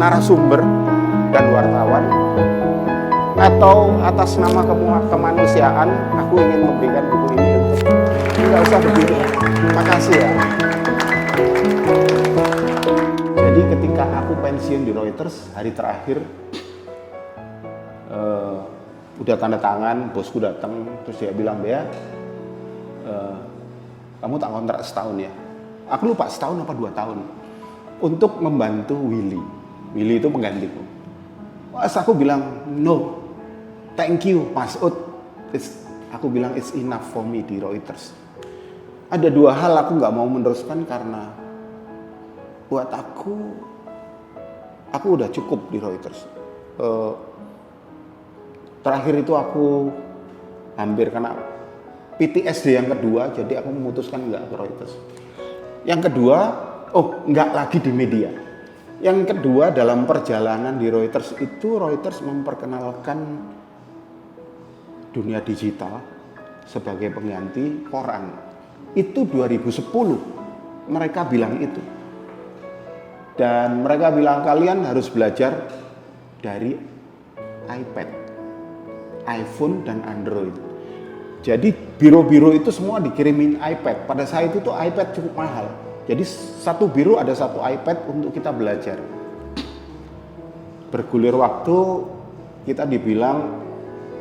narasumber dan wartawan, atau atas nama kemanusiaan aku ingin memberikan buku ini untuk nggak usah begini. Makasih ya. Jadi ketika aku pensiun di Reuters, hari terakhir udah tanda tangan, bosku datang terus dia bilang, Bea, kamu tak kontrak setahun ya. Aku lupa setahun apa 2 tahun untuk membantu Willy. Willy itu penggantiku. Pas aku bilang no, thank you Mas Ut. Aku bilang it's enough for me di Reuters. Ada 2 hal aku nggak mau meneruskan karena buat aku udah cukup di Reuters. Terakhir itu aku hampir kena PTSD yang kedua, jadi aku memutuskan nggak ke Reuters. Yang kedua, nggak lagi di media. Yang kedua, dalam perjalanan di Reuters itu, Reuters memperkenalkan dunia digital sebagai pengganti koran. Itu 2010, mereka bilang itu. Dan mereka bilang kalian harus belajar dari iPad, iPhone, dan Android. Jadi biro-biro itu semua dikirimin iPad. Pada saat itu tuh iPad cukup mahal. Jadi satu biro ada satu iPad untuk kita belajar. Bergulir waktu kita dibilang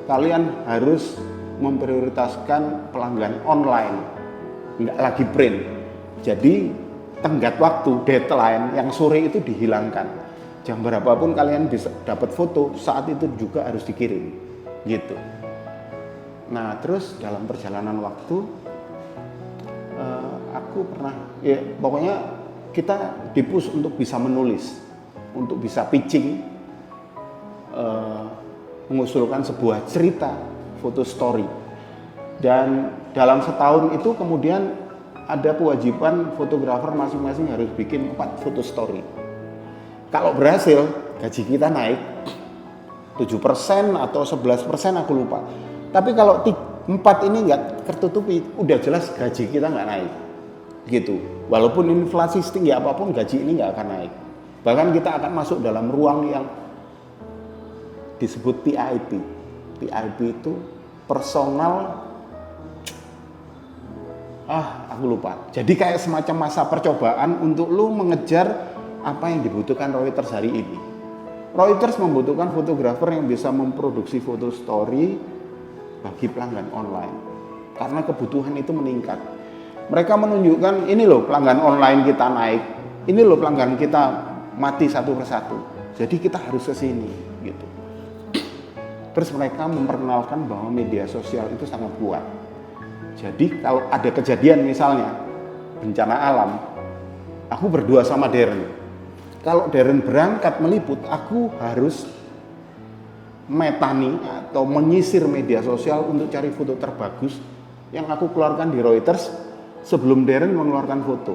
kalian harus memprioritaskan pelanggan online, nggak lagi print. Jadi tenggat waktu, deadline yang sore itu dihilangkan. Jam berapapun kalian bisa dapat foto, saat itu juga harus dikirim. Gitu. Nah, terus dalam perjalanan waktu, aku pernah, ya pokoknya kita dipush untuk bisa menulis, untuk bisa pitching, mengusulkan sebuah cerita, foto story. Dan dalam setahun itu kemudian ada kewajiban fotografer masing-masing harus bikin 4 foto story. Kalau berhasil, gaji kita naik 7% atau 11%, aku lupa. Tapi kalau 4 ini nggak tertutupi, udah jelas gaji kita nggak naik, gitu. Walaupun inflasi setinggi apapun, gaji ini nggak akan naik. Bahkan kita akan masuk dalam ruang yang disebut PIP. PIP itu personal, aku lupa. Jadi kayak semacam masa percobaan untuk lu mengejar apa yang dibutuhkan Reuters hari ini. Reuters membutuhkan fotografer yang bisa memproduksi foto story bagi pelanggan online, karena kebutuhan itu meningkat. Mereka menunjukkan, ini loh pelanggan online kita naik, ini loh pelanggan kita mati satu persatu, jadi kita harus ke sini gitu. Terus mereka memperkenalkan bahwa media sosial itu sangat kuat. Jadi kalau ada kejadian misalnya bencana alam, aku berdua sama Darren. Kalau Darren berangkat meliput, aku harus metani atau menyisir media sosial untuk cari foto terbagus yang aku keluarkan di Reuters sebelum Darren mengeluarkan foto.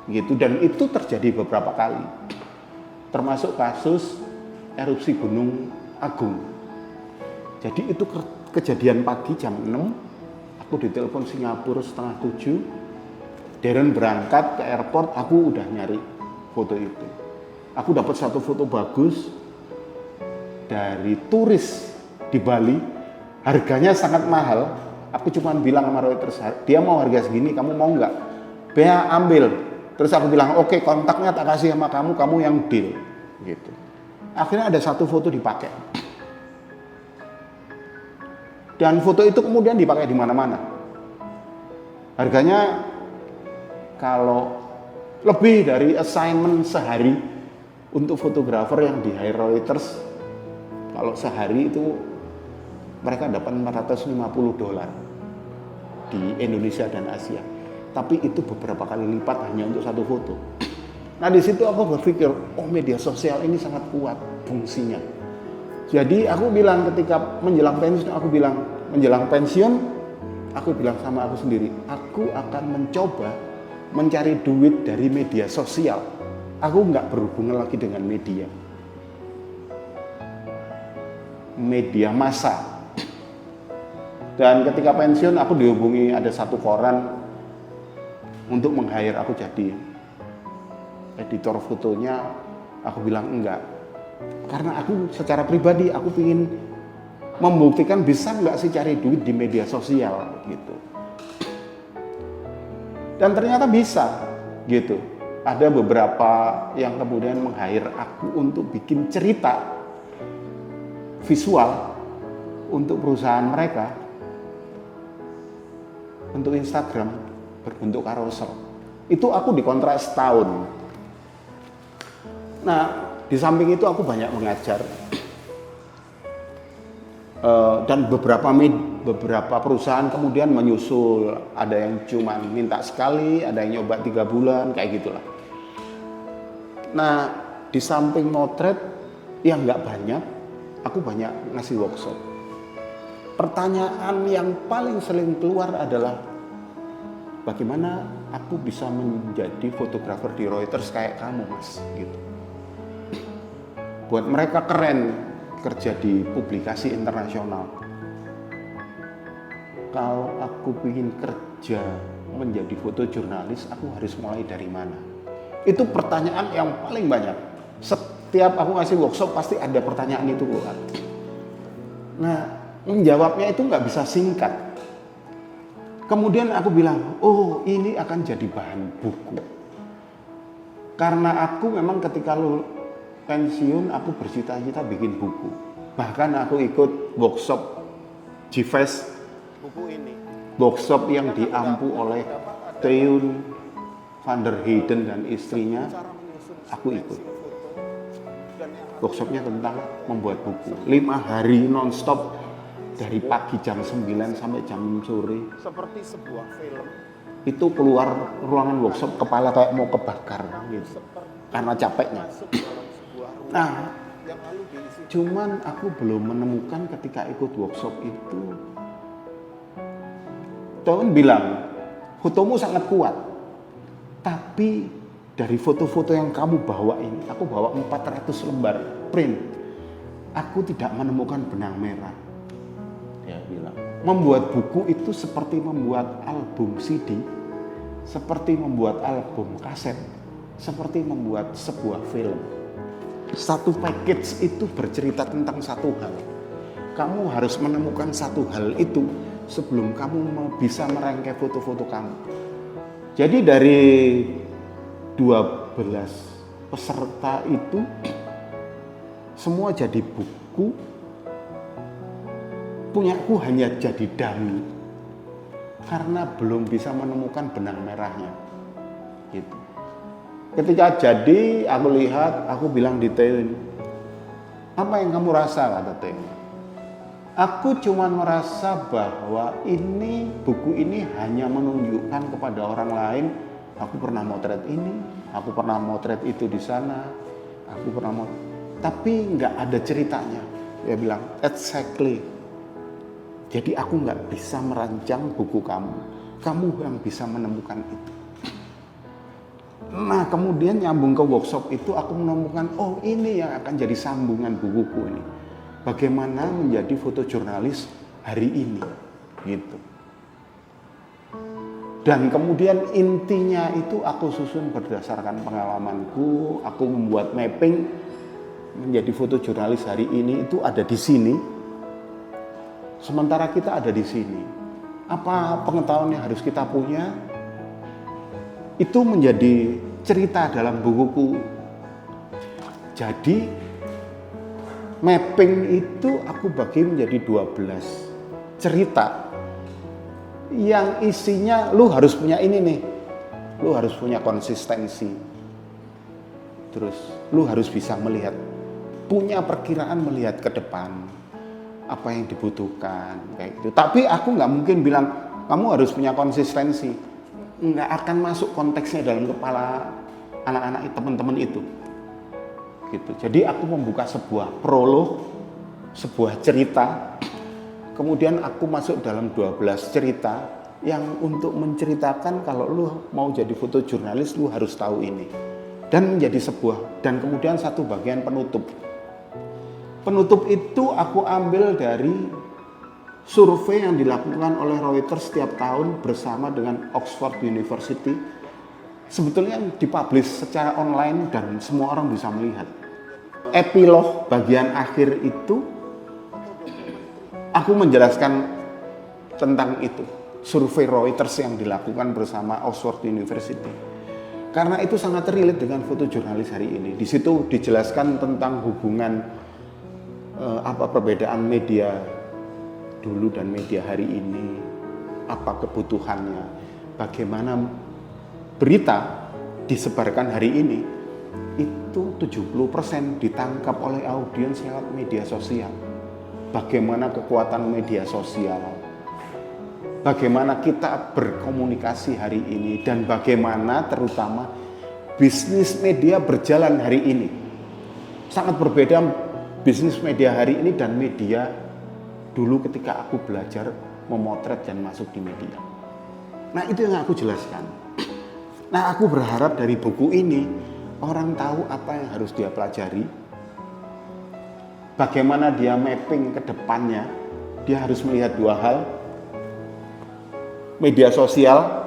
Gitu, dan itu terjadi beberapa kali. Termasuk kasus erupsi Gunung Agung. Jadi itu kejadian pagi jam 6, aku ditelepon Singapura setengah 7. Darren berangkat ke airport, aku udah nyari foto itu. Aku dapat satu foto bagus dari turis di Bali, harganya sangat mahal. Aku cuma bilang sama Reuters, dia mau harga segini, kamu mau nggak? Bea ambil. Terus aku bilang, oke, kontaknya tak kasih sama kamu yang deal. Gitu. Akhirnya ada satu foto dipakai. Dan foto itu kemudian dipakai di mana-mana. Harganya kalau lebih dari assignment sehari untuk fotografer yang di hire Reuters, kalau sehari itu mereka dapat $450 di Indonesia dan Asia. Tapi itu beberapa kali lipat hanya untuk satu foto. Nah, di situ aku berpikir, media sosial ini sangat kuat fungsinya. Jadi aku bilang ketika menjelang pensiun, aku bilang sama aku sendiri, aku akan mencoba mencari duit dari media sosial. Aku nggak berhubungan lagi dengan media massa. Dan ketika pensiun aku dihubungi ada satu koran untuk meng-hire aku jadi editor fotonya Aku bilang enggak. Karena aku secara pribadi aku ingin membuktikan bisa nggak sih cari duit di media sosial gitu. Dan ternyata bisa gitu. Ada beberapa yang kemudian meng-hire aku untuk bikin cerita visual untuk perusahaan mereka, untuk Instagram berbentuk carousel. Itu aku dikontrak setahun. Nah, di samping itu aku banyak mengajar. Dan beberapa perusahaan kemudian menyusul, ada yang cuma minta sekali, ada yang nyoba 3 bulan, kayak gitulah. Nah, di samping motret yang nggak banyak, aku banyak ngasih workshop. Pertanyaan yang paling sering keluar adalah bagaimana aku bisa menjadi fotografer di Reuters kayak kamu, Mas, gitu. Buat mereka keren kerja di publikasi internasional. Kalau aku ingin kerja menjadi fotojurnalis, aku harus mulai dari mana? Itu pertanyaan yang paling banyak. Setiap aku ngasih workshop pasti ada pertanyaan itu keluar. Nah, menjawabnya itu nggak bisa singkat. Kemudian aku bilang, oh ini akan jadi bahan buku. Karena aku memang ketika pensiun aku bercita-cita bikin buku. Bahkan aku ikut workshop GFest, buku ini workshop yang diampu oleh Teun van der Heyden dan istrinya. Aku ikut workshopnya tentang membuat buku 5 hari nonstop dari pagi jam 9 sampai jam sore. Seperti sebuah film. Itu keluar ruangan workshop kepala kayak mau kebakar gitu karena capeknya. Nah, cuman aku belum menemukan ketika ikut workshop itu. Teun bilang, fotomu sangat kuat. Tapi dari foto-foto yang kamu bawa ini, aku bawa 400 lembar print. Aku tidak menemukan benang merah. Dia bilang, membuat buku itu seperti membuat album CD, seperti membuat album kaset, seperti membuat sebuah film. Satu package itu bercerita tentang satu hal. Kamu harus menemukan satu hal itu sebelum kamu bisa merangkai foto-foto kamu. Jadi dari 12 peserta itu semua jadi buku, punyaku hanya jadi dummy karena belum bisa menemukan benang merahnya. Gitu. Ketika jadi, aku lihat, aku bilang di Teun, apa yang kamu rasa, kata Teun? Aku cuma merasa bahwa buku ini hanya menunjukkan kepada orang lain, aku pernah motret ini, aku pernah motret itu di sana, aku pernah tapi nggak ada ceritanya. Dia bilang, exactly. Jadi aku nggak bisa merancang buku kamu yang bisa menemukan itu. Nah, kemudian nyambung ke workshop itu aku menemukan, oh ini yang akan jadi sambungan bukuku ini. Bagaimana menjadi fotojurnalis hari ini, gitu. Dan kemudian intinya itu aku susun berdasarkan pengalamanku, aku membuat mapping menjadi fotojurnalis hari ini itu ada di sini. Sementara kita ada di sini. Apa pengetahuan yang harus kita punya? Itu menjadi cerita dalam bukuku. Jadi mapping itu aku bagi menjadi 12 cerita yang isinya lu harus punya ini nih. Lu harus punya konsistensi. Terus lu harus bisa melihat, punya perkiraan melihat ke depan apa yang dibutuhkan kayak gitu. Tapi aku nggak mungkin bilang kamu harus punya konsistensi. Nggak akan masuk konteksnya dalam kepala anak-anak teman-teman itu. Gitu. Jadi aku membuka sebuah prolog, sebuah cerita. Kemudian aku masuk dalam 12 cerita yang untuk menceritakan kalau lu mau jadi fotojurnalis lu harus tahu ini. Dan menjadi sebuah, dan kemudian satu bagian penutup. Penutup itu aku ambil dari survei yang dilakukan oleh Reuters setiap tahun bersama dengan Oxford University. Sebetulnya dipublish secara online dan semua orang bisa melihat. Epilog bagian akhir itu aku menjelaskan tentang itu, survei Reuters yang dilakukan bersama Oxford University. Karena itu sangat relate dengan fotojurnalis hari ini. Di situ dijelaskan tentang hubungan apa perbedaan media dulu dan media hari ini, apa kebutuhannya, bagaimana berita disebarkan hari ini itu 70% ditangkap oleh audiens lewat media sosial. Bagaimana kekuatan media sosial, bagaimana kita berkomunikasi hari ini, dan bagaimana terutama bisnis media berjalan hari ini. Sangat berbeda bisnis media hari ini dan media dulu ketika aku belajar memotret dan masuk di media. Nah, itu yang aku jelaskan. Nah, aku berharap dari buku ini orang tahu apa yang harus dia pelajari, bagaimana dia mapping ke depannya. Dia harus melihat dua hal, media sosial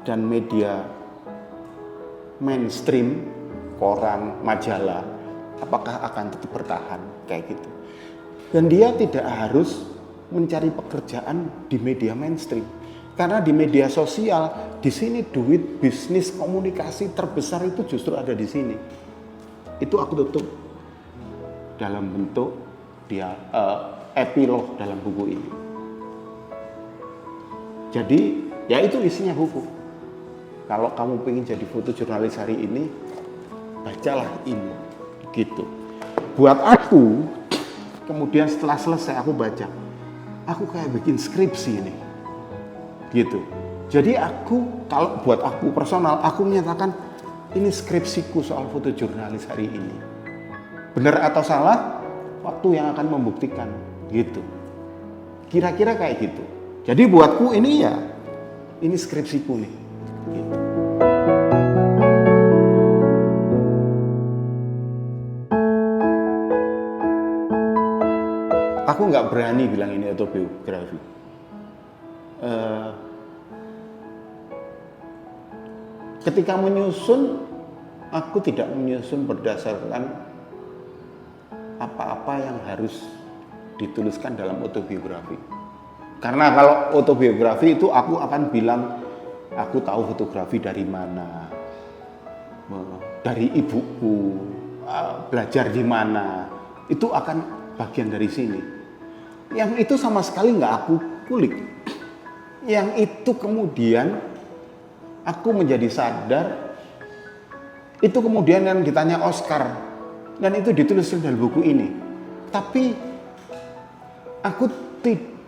dan media mainstream, koran, majalah, apakah akan tetap bertahan kayak gitu. Dan dia tidak harus mencari pekerjaan di media mainstream. Karena di media sosial, di sini duit bisnis komunikasi terbesar itu justru ada di sini. Itu aku tutup dalam bentuk dia epilog dalam buku ini. Jadi ya itu isinya buku. Kalau kamu pengen jadi fotojurnalis hari ini, bacalah ini, gitu. Buat aku, kemudian setelah selesai aku baca, aku kayak bikin skripsi ini. Gitu. Jadi aku, kalau buat aku personal, aku menyatakan ini skripsiku soal fotojurnalis hari ini. Benar atau salah, waktu yang akan membuktikan, gitu. Kira-kira kayak gitu. Jadi buatku ini ya, ini skripsiku nih. Gitu. Aku nggak berani bilang ini autobiografi. Ketika menyusun, aku tidak menyusun berdasarkan apa-apa yang harus dituliskan dalam autobiografi. Karena kalau autobiografi itu aku akan bilang, aku tahu fotografi dari mana, dari ibuku, belajar di mana, itu akan bagian dari sini. Yang itu sama sekali nggak aku kulik. Yang itu kemudian aku menjadi sadar, itu kemudian yang ditanya Oscar, dan itu ditulis dalam buku ini. Tapi aku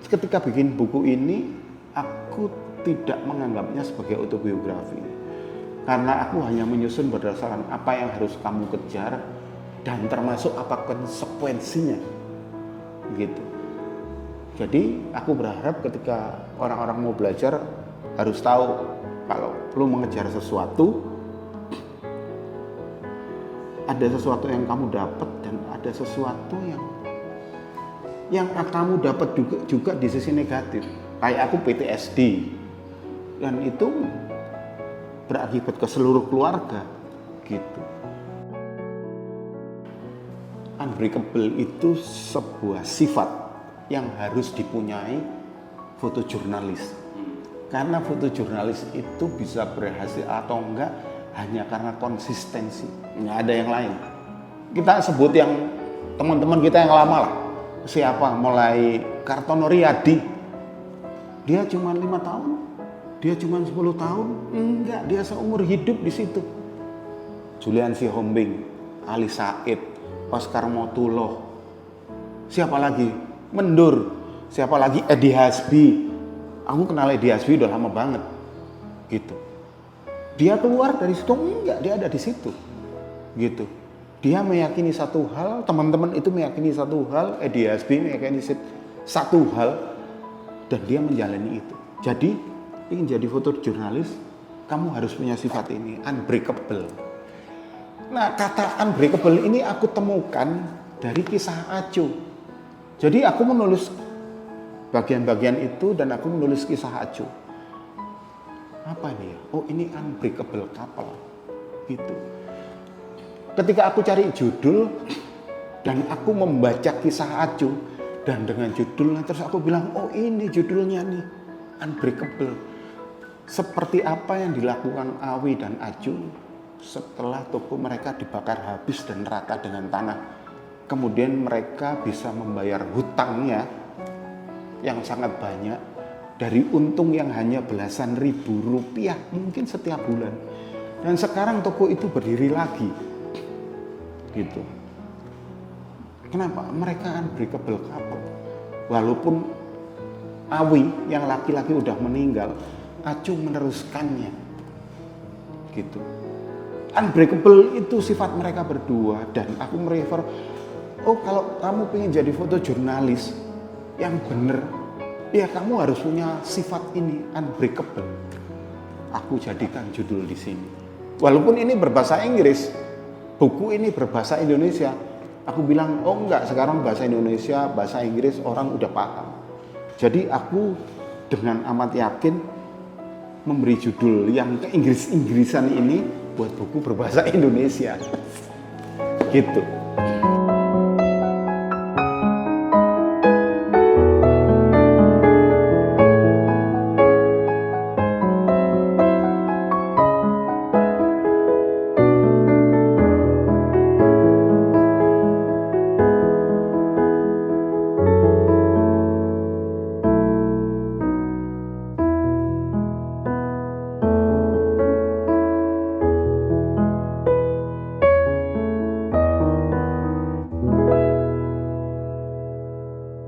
ketika bikin buku ini, aku tidak menganggapnya sebagai autobiografi. Karena aku hanya menyusun berdasarkan apa yang harus kamu kejar, dan termasuk apa konsekuensinya. Gitu. Jadi aku berharap ketika orang-orang mau belajar harus tahu kalau lu mengejar sesuatu, ada sesuatu yang kamu dapat dan ada sesuatu yang kamu dapat juga di sisi negatif. Kayak aku PTSD, dan itu berakibat ke seluruh keluarga, gitu. Unbreakable itu sebuah sifat yang harus dipunyai fotojurnalis. Karena fotojurnalis itu bisa berhasil atau enggak hanya karena konsistensi, nggak ada yang lain. Kita sebut yang teman-teman kita yang lama lah. Siapa? Mulai Kartono Riyadi. Dia cuma 5 tahun, dia cuma 10 tahun, enggak, dia seumur hidup di situ. Julian Sihombing, Ali Said, Oscar Motuloh, siapa lagi? Mendur, siapa lagi? Edi Hasbi. Aku kenal Edi Hasbi udah lama banget, gitu. Dia keluar dari situ, enggak, dia ada di situ, gitu. Dia meyakini satu hal, teman-teman itu meyakini satu hal, Edi Hasbi meyakini satu hal, dan dia menjalani itu. Jadi, ingin jadi fotojurnalis, kamu harus punya sifat ini, unbreakable. Nah, kata unbreakable ini aku temukan dari kisah Aco. Jadi aku menulis bagian-bagian itu dan aku menulis kisah Aco. Apa ini ya? Oh, ini unbreakable couple, gitu. Ketika aku cari judul dan aku membaca kisah Acu dan dengan judulnya, terus aku bilang, oh ini judulnya nih, Unbreakable. Seperti apa yang dilakukan Awi dan Acu setelah toko mereka dibakar habis dan rata dengan tanah. Kemudian mereka bisa membayar hutangnya yang sangat banyak dari untung yang hanya belasan ribu rupiah mungkin setiap bulan. Dan sekarang toko itu berdiri lagi. Gitu. Kenapa? Mereka unbreakable couple. Walaupun Awi yang laki-laki udah meninggal, Acu meneruskannya. Gitu. Unbreakable itu sifat mereka berdua, dan aku merefer, oh kalau kamu pengen jadi fotojurnalis yang bener, ya kamu harus punya sifat ini, unbreakable. Aku jadikan judul di sini. Walaupun ini berbahasa Inggris, buku ini berbahasa Indonesia, aku bilang, oh enggak, sekarang bahasa Indonesia, bahasa Inggris orang udah paham. Jadi aku dengan amat yakin memberi judul yang ke-Inggris-Inggrisan ini buat buku berbahasa Indonesia. Gitu.